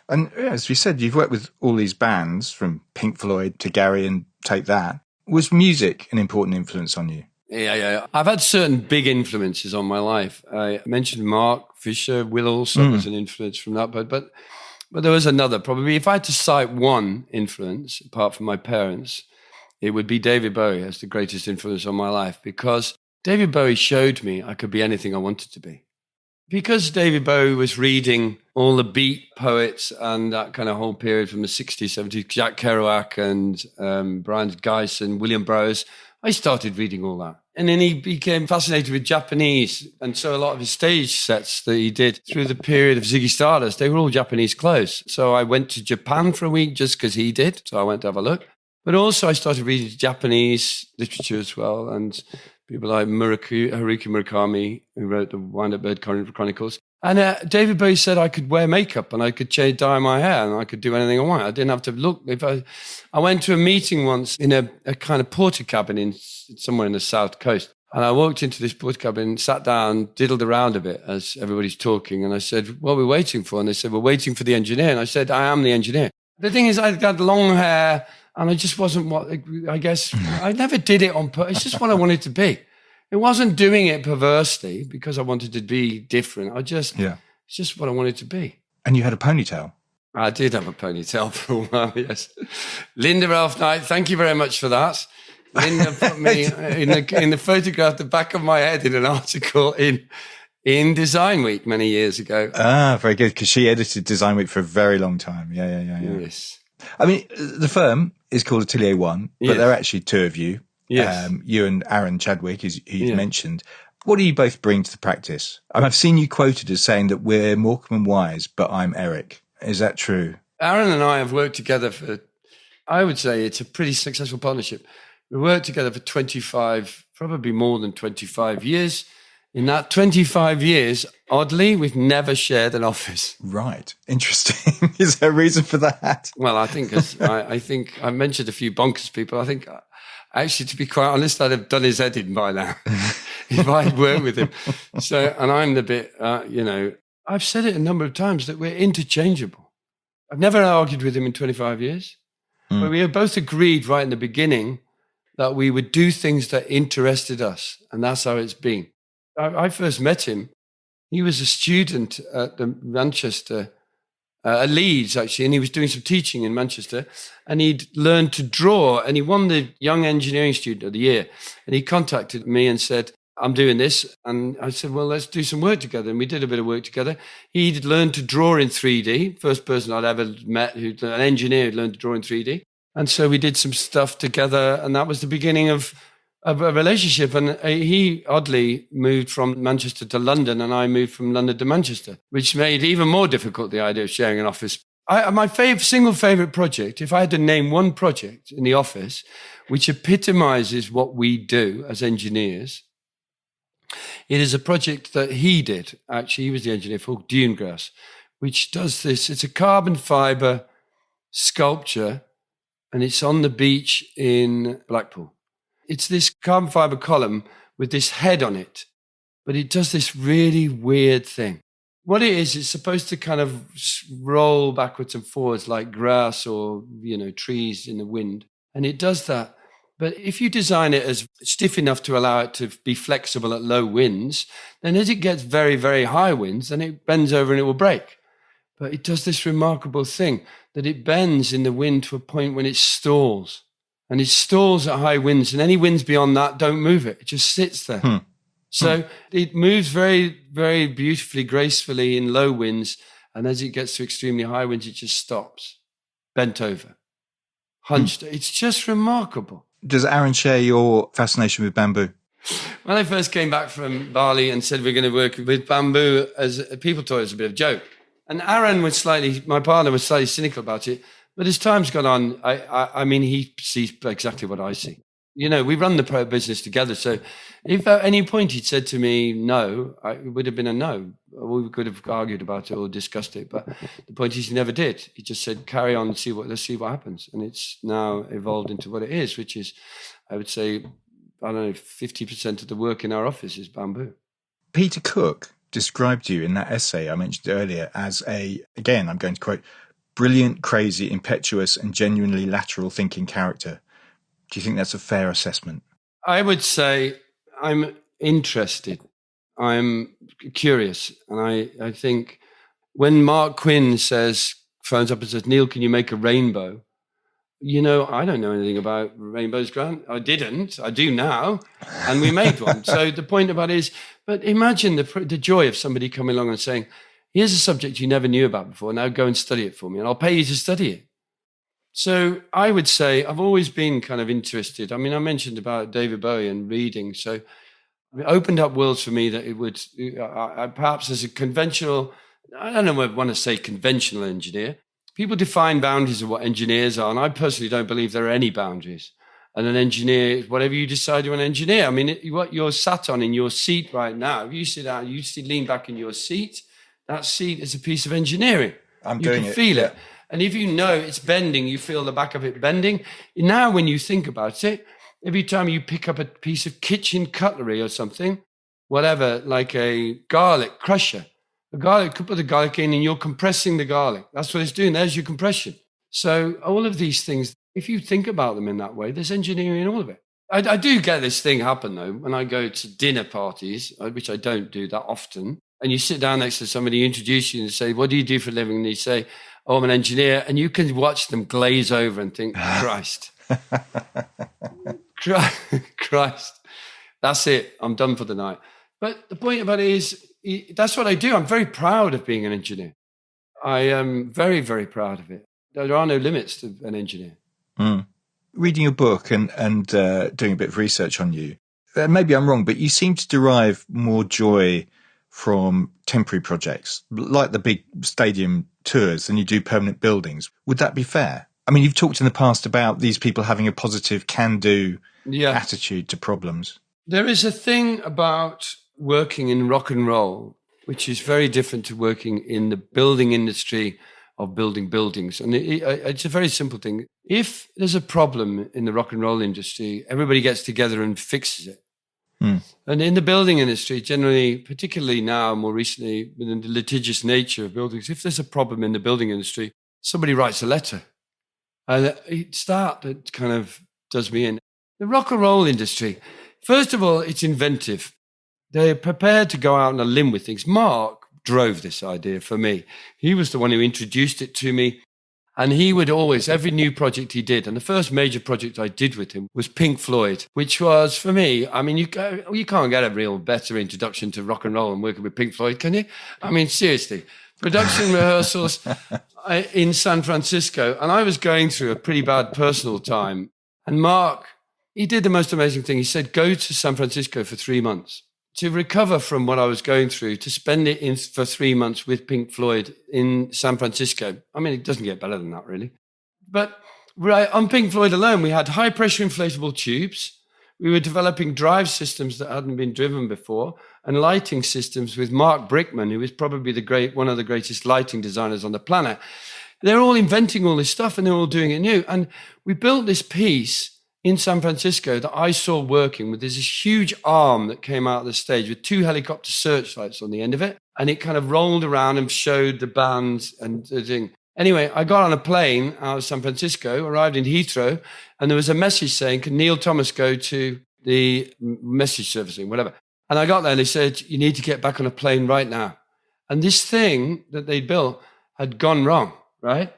And as we said, you've worked with all these bands from Pink Floyd to Gary and Take That. Was music an important influence on you? Yeah. I've had certain big influences on my life. I mentioned Marc Fisher. Will also was an influence from that. But there was another, probably. If I had to cite one influence, apart from my parents, it would be David Bowie as the greatest influence on my life, because David Bowie showed me I could be anything I wanted to be. Because David Bowie was reading all the beat poets and that kind of whole period from the 60s, 70s, Jack Kerouac and Brian Geis and William Burroughs, I started reading all that. And then he became fascinated with Japanese. And so a lot of his stage sets that he did through the period of Ziggy Stardust, they were all Japanese clothes. So I went to Japan for a week just because he did. So I went to have a look. But also I started reading Japanese literature as well. And people like Haruki Murakami, who wrote the Wind-Up Bird Chronicles. And David Bowie said I could wear makeup and I could dye my hair and I could do anything I wanted. I didn't have to look. I went to a meeting once in a kind of porter cabin somewhere in the south coast. And I walked into this porter cabin, sat down, diddled around a bit as everybody's talking. And I said, what are we waiting for? And they said, we're waiting for the engineer. And I said, I am the engineer. The thing is, I had long hair and I just wasn't I guess, I never did it on purpose. It's just what I wanted to be. It wasn't doing it perversely because I wanted to be different. It's just what I wanted to be. And you had a ponytail? I did have a ponytail for a while, yes. Linda Ralph Knight, thank you very much for that. Linda put me in the photograph, the back of my head in an article in Design Week many years ago. Ah, very good, because she edited Design Week for a very long time. Yeah. Yes. I mean, the firm is called Atelier One, but there are actually two of you. Yes. You and Aaron Chadwick, who you've mentioned. What do you both bring to the practice? I've seen you quoted as saying that we're Morecambe and Wise, but I'm Eric. Is that true? Aaron and I have worked together I would say it's a pretty successful partnership. We worked together for 25, probably more than 25 years. In that 25 years, oddly, we've never shared an office. Right. Interesting. Is there a reason for that? Well, I think I mentioned a few bonkers people. I think, actually, to be quite honest, I'd have done his head in by now if I'd worked with him. So, and I'm the bit, I've said it a number of times that we're interchangeable. I've never argued with him in 25 years. But we have both agreed right in the beginning that we would do things that interested us. And that's how it's been. I first met him. He was a student at the Manchester, at Leeds actually, and he was doing some teaching in Manchester. And he'd learned to draw, and he won the Young Engineering Student of the Year. And he contacted me and said, I'm doing this. And I said, well, let's do some work together. And we did a bit of work together. He'd learned to draw in 3D. First person I'd ever met, an engineer who'd learned to draw in 3D. And so we did some stuff together. And that was the beginning of a relationship. And he oddly moved from Manchester to London, and I moved from London to Manchester, which made even more difficult the idea of sharing an office. My single favorite project, if I had to name one project in the office, which epitomizes what we do as engineers, it is a project that he did. Actually, he was the engineer for Dune Grass, which does this. It's a carbon fiber sculpture, and it's on the beach in Blackpool. It's this carbon fiber column with this head on it, but it does this really weird thing. What it is, it's supposed to kind of roll backwards and forwards like grass or, trees in the wind. And it does that, But if you design it as stiff enough to allow it to be flexible at low winds, then as it gets very, very high winds, then it bends over and it will break. But it does this remarkable thing that it bends in the wind to a point when it stalls. And it stalls at high winds, and any winds beyond that don't move it. It just sits there. So it moves very, very beautifully, gracefully in low winds. And as it gets to extremely high winds, it just stops, bent over, hunched. It's just remarkable. Does Aaron share your fascination with bamboo? When I first came back from Bali and said we're going to work with bamboo, as people thought it was a bit of a joke. And Aaron was my partner was slightly cynical about it. But as time's gone on, I mean, he sees exactly what I see. We run the business together. So if at any point he'd said to me, no, it would have been a no. We could have argued about it or discussed it. But the point is he never did. He just said, carry on, let's see what happens. And it's now evolved into what it is, which is, I would say, 50% of the work in our office is bamboo. Peter Cook described you in that essay I mentioned earlier as again, I'm going to quote, brilliant, crazy, impetuous, and genuinely lateral thinking character. Do you think that's a fair assessment? I would say I'm interested. I'm curious. And I think when Marc Quinn phones up and says, Neil, can you make a rainbow? I don't know anything about rainbows, Grant. I didn't. I do now. And we made one. So the point about it is, but imagine the joy of somebody coming along and saying, here's a subject you never knew about before. Now go and study it for me, and I'll pay you to study it. So I would say I've always been kind of interested. I mean, I mentioned about David Bowie and reading. So it opened up worlds for me that it would, perhaps as a conventional, I don't know if I want to say conventional engineer. People define boundaries of what engineers are, and I personally don't believe there are any boundaries. And an engineer is whatever you decide you're an engineer. I mean, what you're sat on in your seat right now, if you sit down, lean back in your seat, that seat is a piece of engineering. You can feel it. And if you know it's bending, you feel the back of it bending. Now, when you think about it, every time you pick up a piece of kitchen cutlery or something, whatever, like a garlic crusher, could put the garlic in and you're compressing the garlic. That's what it's doing. There's your compression. So all of these things, if you think about them in that way, there's engineering in all of it. I do get this thing happen, though, when I go to dinner parties, which I don't do that often, and you sit down next to somebody, you introduce you and say, what do you do for a living? And they say, oh, I'm an engineer. And you can watch them glaze over and think, Christ, Christ, that's it. I'm done for the night. But the point about it is, that's what I do. I'm very proud of being an engineer. I am very, very proud of it. There are no limits to an engineer. Reading your book and doing a bit of research on you, maybe I'm wrong, but you seem to derive more joy from temporary projects, like the big stadium tours, than you do permanent buildings. Would that be fair? I mean, you've talked in the past about these people having a positive can-do attitude to problems. There is a thing about working in rock and roll, which is very different to working in the building industry of building buildings. And it's a very simple thing. If there's a problem in the rock and roll industry, everybody gets together and fixes it. And in the building industry, generally, particularly now, more recently, within the litigious nature of buildings, if there's a problem in the building industry, somebody writes a letter. And that kind of does me in. The rock and roll industry, first of all, it's inventive. They're prepared to go out on a limb with things. Marc drove this idea for me. He was the one who introduced it to me. And he would always, every new project he did, and the first major project I did with him was Pink Floyd, which was, for me, I mean, you can't get a real better introduction to rock and roll than working with Pink Floyd, can you? I mean, seriously. Production rehearsals in San Francisco. And I was going through a pretty bad personal time. And Marc, he did the most amazing thing. He said, go to San Francisco for 3 months. To recover from what I was going through, to spend it for 3 months with Pink Floyd in San Francisco. I mean, it doesn't get better than that, really. But on Pink Floyd alone, we had high-pressure inflatable tubes. We were developing drive systems that hadn't been driven before, and lighting systems with Mark Brickman, who is probably one of the greatest lighting designers on the planet. They're all inventing all this stuff, and they're all doing it new. And we built this piece in San Francisco that I saw working with. There's this huge arm that came out of the stage with 2 helicopter searchlights on the end of it. And it kind of rolled around and showed the bands and the thing. Anyway, I got on a plane out of San Francisco, arrived in Heathrow, and there was a message saying, can Neil Thomas go to the message servicing, whatever. And I got there and they said, you need to get back on a plane right now. And this thing that they built had gone wrong, right?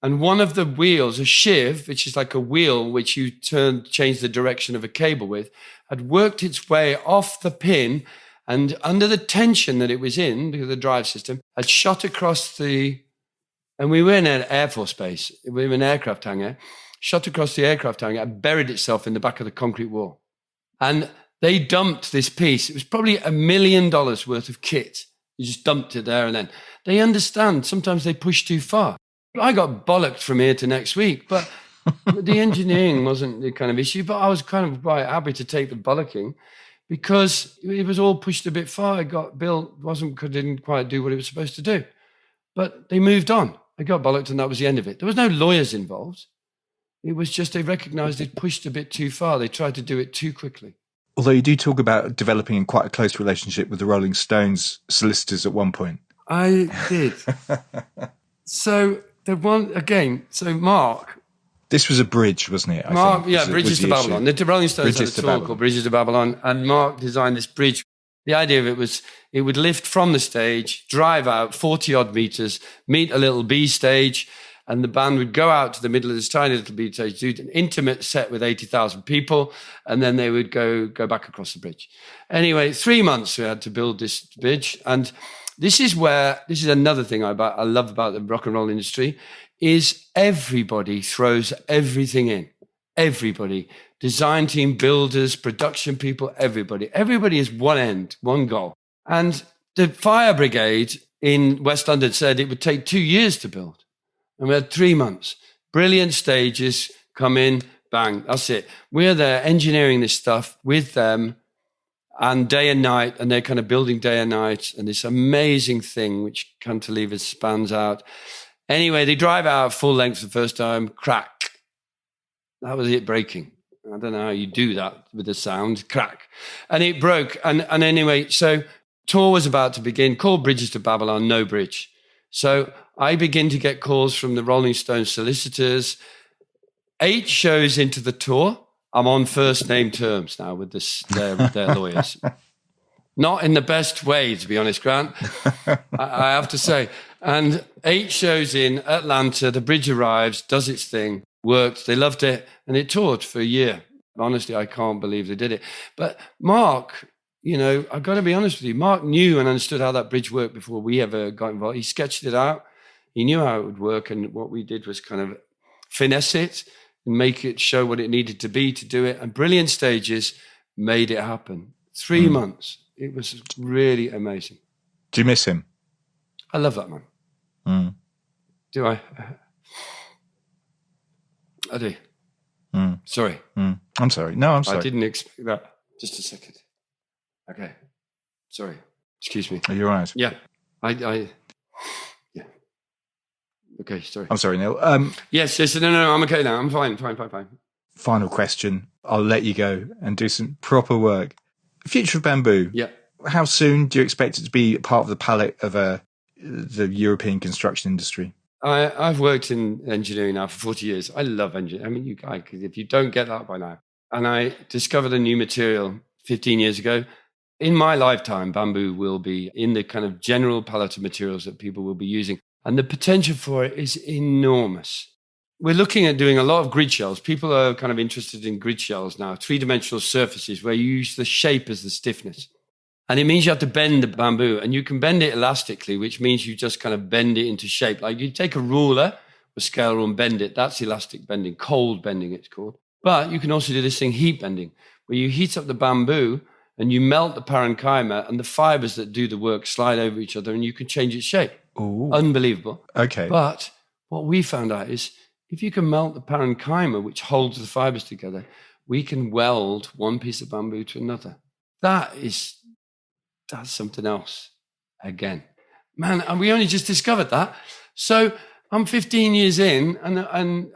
And one of the wheels, a sheave, which is like a wheel which you change the direction of a cable with, had worked its way off the pin, and under the tension that it was in, because of the drive system, had shot across and we were in an Air Force base, we were in an aircraft hangar, shot across the aircraft hangar and buried itself in the back of the concrete wall. And they dumped this piece. It was probably $1 million worth of kit. You just dumped it there and then. They understand sometimes they push too far. I got bollocked from here to next week, but the engineering wasn't the kind of issue. But I was kind of quite happy to take the bollocking because it was all pushed a bit far. It got built, didn't quite do what it was supposed to do. But they moved on. I got bollocked and that was the end of it. There was no lawyers involved. It was just they recognised it pushed a bit too far. They tried to do it too quickly. Although you do talk about developing in quite a close relationship with the Rolling Stones solicitors at one point. I did. So Marc. This was a bridge, wasn't it? Marc, Bridges to Babylon. The Rolling Stones had a tour called Bridges to Babylon, and Marc designed this bridge. The idea of it was it would lift from the stage, drive out 40-odd meters, meet a little B stage, and the band would go out to the middle of this tiny little B stage, do an intimate set with 80,000 people, and then they would go back across the bridge. Anyway, 3 months we had to build this bridge, and this is another thing I love about the rock and roll industry, is everybody throws everything in. Everybody. Design team, builders, production people, everybody. Everybody is one end, one goal. And the fire brigade in West London said it would take 2 years to build. And we had 3 months. Brilliant stages, come in, bang, that's it. We're there engineering this stuff with them and day and night, and they're kind of building day and night, and this amazing thing which cantilevers spans out. Anyway, they drive out full length the first time, crack. That was it breaking. I don't know how you do that with the sound, crack. And it broke. And anyway, so tour was about to begin, called Bridges to Babylon, no bridge. So I begin to get calls from the Rolling Stones solicitors. 8 shows into the tour, I'm on first name terms now with their lawyers. Not in the best way, to be honest, Grant, I have to say. And 8 shows in Atlanta, the bridge arrives, does its thing, worked, they loved it, and it toured for a year. Honestly, I can't believe they did it. But Marc, I've got to be honest with you, Marc knew and understood how that bridge worked before we ever got involved. He sketched it out. He knew how it would work, and what we did was kind of finesse it and make it show what it needed to be to do it. And brilliant stages made it happen. 3 months. It was really amazing. Do you miss him? I love that man. Mm. Do I? I do. Mm. Sorry. Mm. I'm sorry. No, I'm sorry. I didn't expect that. Just a second. Okay. Sorry. Excuse me. Are you all right? Yeah. Yeah. Okay, sorry. I'm sorry, Neil. Yes. No, I'm okay now. I'm fine. Final question. I'll let you go and do some proper work. Future of Bamboo. Yeah. How soon do you expect it to be part of the palette of the European construction industry? I've worked in engineering now for 40 years. I love engineering. I mean, if you don't get that by now. And I discovered a new material 15 years ago. In my lifetime, bamboo will be in the kind of general palette of materials that people will be using. And the potential for it is enormous. We're looking at doing a lot of grid shells. People are kind of interested in grid shells now, 3-dimensional surfaces where you use the shape as the stiffness. And it means you have to bend the bamboo, and you can bend it elastically, which means you just kind of bend it into shape. Like you take a ruler, a scale rule, and bend it. That's elastic bending, cold bending it's called. But you can also do this thing, heat bending, where you heat up the bamboo and you melt the parenchyma, and the fibers that do the work slide over each other, and you can change its shape. Ooh. Unbelievable. Okay. But what we found out is if you can melt the parenchyma, which holds the fibers together, we can weld one piece of bamboo to another. That's something else again. Man, and we only just discovered that. So I'm 15 years in and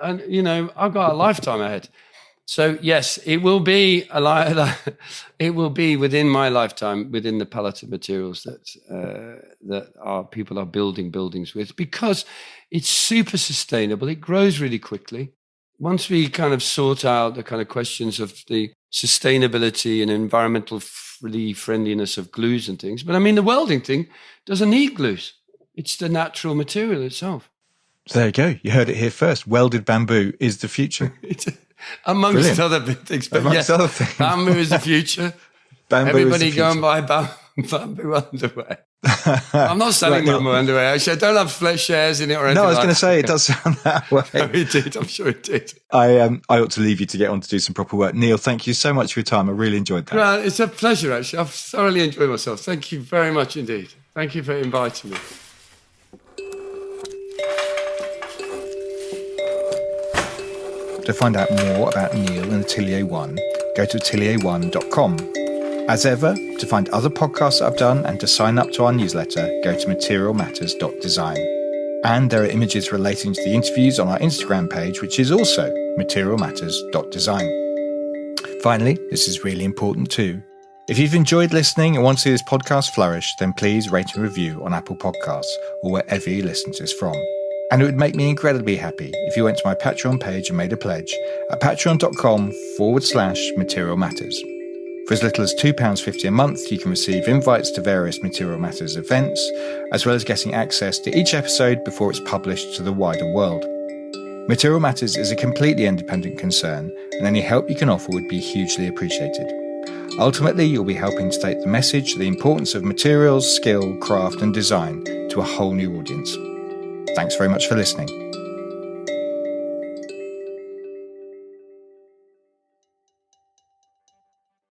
I've got a lifetime ahead. So yes, it will be it will be within my lifetime, within the palette of materials that our people are building buildings with, because it's super sustainable. It grows really quickly. Once we kind of sort out the kind of questions of the sustainability and environmental friendliness of glues and things, but I mean the welding thing doesn't need glues. It's the natural material itself. So there you go. You heard it here first. Welded bamboo is the future. Amongst other things. But amongst other things. Bamboo is the future. Bamboo Everybody is the go future. and buy bamboo underwear. I'm not selling bamboo underwear. Actually, I don't have flesh hairs in it or anything. No, I was going to say, it does sound that way. No, it did. I'm sure it did. I ought to leave you to get on to do some proper work. Neil, thank you so much for your time. I really enjoyed that. Well, it's a pleasure, actually. I've thoroughly enjoyed myself. Thank you very much indeed. Thank you for inviting me. To find out more about Neil and Atelier One, go to atelierone.com. As ever, to find other podcasts that I've done and to sign up to our newsletter, go to materialmatters.design. And there are images relating to the interviews on our Instagram page, which is also materialmatters.design. Finally, this is really important too. If you've enjoyed listening and want to see this podcast flourish, then please rate and review on Apple Podcasts or wherever you listen to this from. And it would make me incredibly happy if you went to my Patreon page and made a pledge at patreon.com/Material Matters. For as little as £2.50 a month, you can receive invites to various Material Matters events, as well as getting access to each episode before it's published to the wider world. Material Matters is a completely independent concern, and any help you can offer would be hugely appreciated. Ultimately, you'll be helping to take the message, the importance of materials, skill, craft and design to a whole new audience. Thanks very much for listening.